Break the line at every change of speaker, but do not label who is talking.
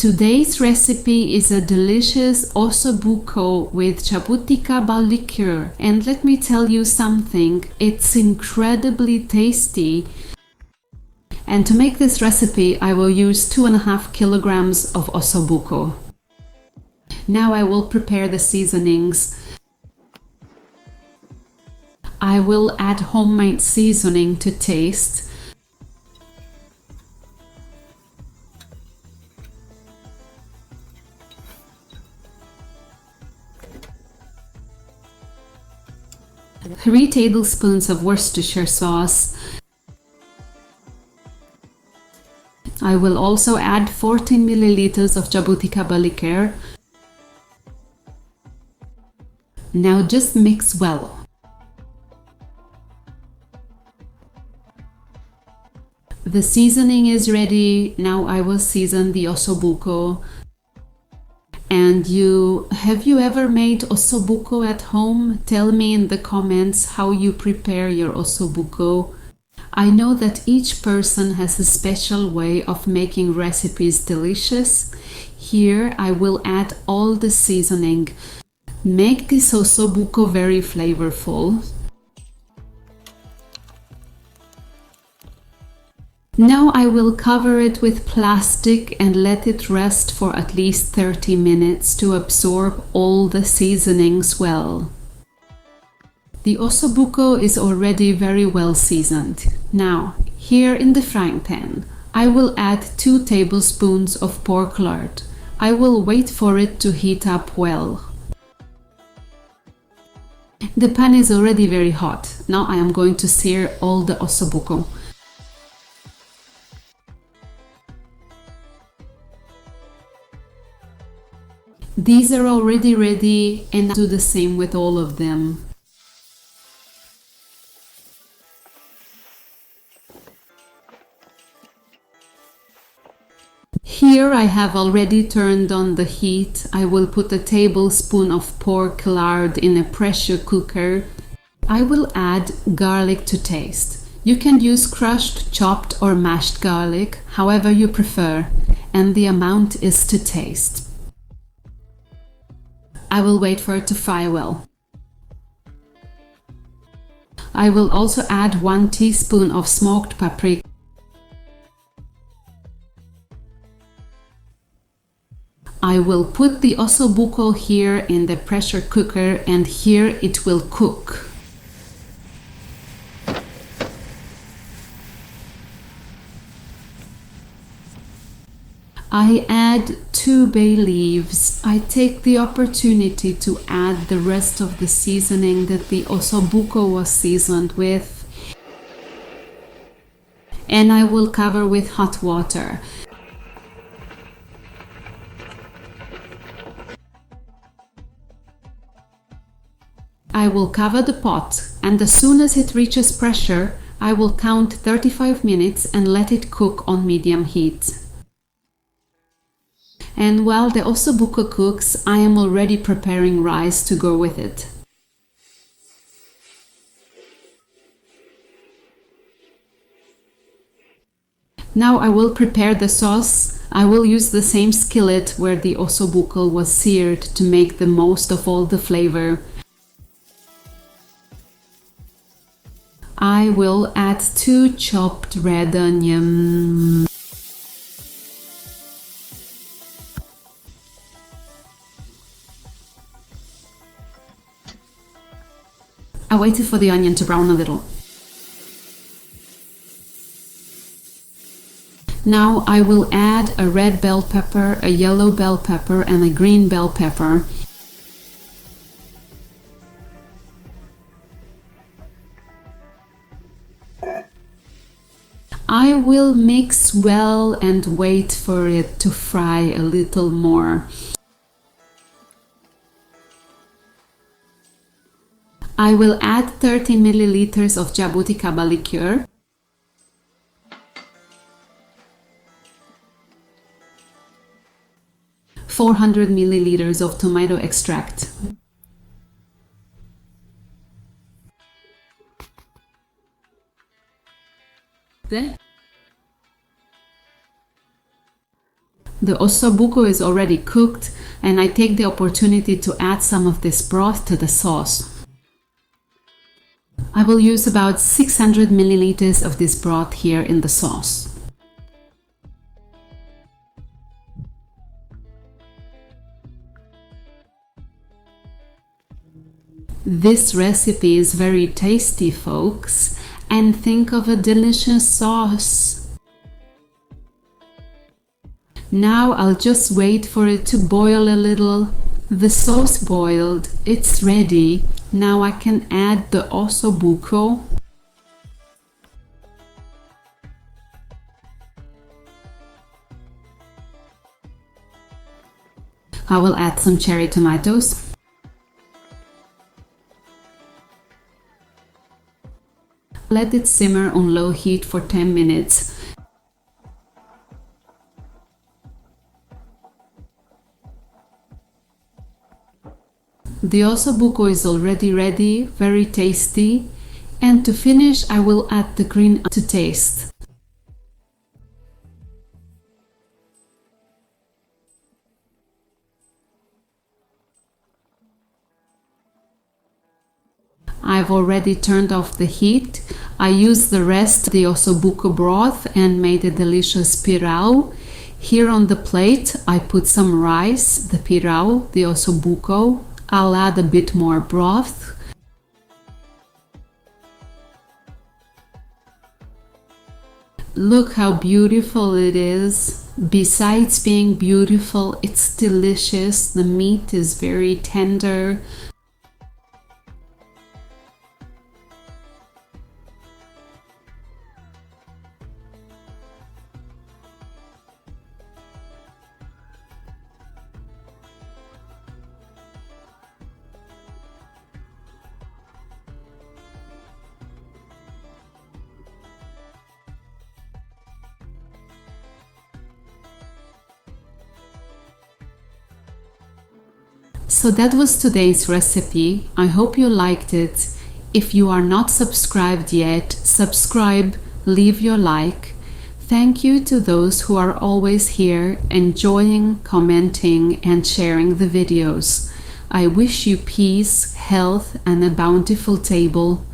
Today's recipe is a delicious Osso Buco with Jabuticaba liqueur, and let me tell you something, it's incredibly tasty. And to make this recipe I will use 2.5 kilograms of Osso Buco. Now I will prepare the seasonings. I will add homemade seasoning to taste. Three tablespoons of Worcestershire sauce. I will also add 14 milliliters of Jabuticaba liqueur. Now just mix well. The seasoning is ready. Now I will season the Osso Buco. And have you ever made Osso Buco at home? Tell me in the comments how you prepare your Osso Buco. I know that each person has a special way of making recipes delicious. Here I will add all the seasoning. Make this Osso Buco very flavorful. Now I will cover it with plastic and let it rest for at least 30 minutes to absorb all the seasonings well. The Osso Buco is already very well seasoned. Now, here in the frying pan, I will add 2 tablespoons of pork lard. I will wait for it to heat up well. The pan is already very hot. Now I am going to sear all the Osso Buco. These are already ready, and I do the same with all of them. Here I have already turned on the heat. I will put a tablespoon of pork lard in a pressure cooker. I will add garlic to taste. You can use crushed, chopped or mashed garlic, however you prefer, and the amount is to taste. I will wait for it to fry well. I will also add 1 teaspoon of smoked paprika. I will put the Osso Buco here in the pressure cooker, and here it will cook. I add 2 bay leaves. I take the opportunity to add the rest of the seasoning that the Osso Buco was seasoned with, and I will cover with hot water. I will cover the pot, and as soon as it reaches pressure, I will count 35 minutes and let it cook on medium heat. And while the Osso Buco cooks, I am already preparing rice to go with it. Now I will prepare the sauce. I will use the same skillet where the Osso Buco was seared to make the most of all the flavor. I will add 2 chopped red onions. I waited for the onion to brown a little. Now I will add a red bell pepper, a yellow bell pepper and a green bell pepper. I will mix well and wait for it to fry a little more. I will add 30 milliliters of Jabuticaba liqueur. ,400 milliliters of tomato extract. The osso buco is already cooked, and I take the opportunity to add some of this broth to the sauce. I will use about 600 milliliters of this broth here in the sauce. This recipe is very tasty, folks, and think of a delicious sauce. Now I'll just wait for it to boil a little. The sauce boiled, it's ready. Now I can add the osso buco. I will add some cherry tomatoes. Let it simmer on low heat for 10 minutes. The osso buco is already ready, very tasty. And to finish, I will add the green to taste. I've already turned off the heat. I used the rest of the osso buco broth and made a delicious pirão. Here on the plate I put some rice, the pirão, the osso buco. I'll add a bit more broth. Look how beautiful it is. Besides being beautiful, it's delicious. The meat is very tender. So that was today's recipe. I hope you liked it. If you are not subscribed yet, subscribe, leave your like. Thank you to those who are always here, enjoying, commenting, and sharing the videos. I wish you peace, health, and a bountiful table.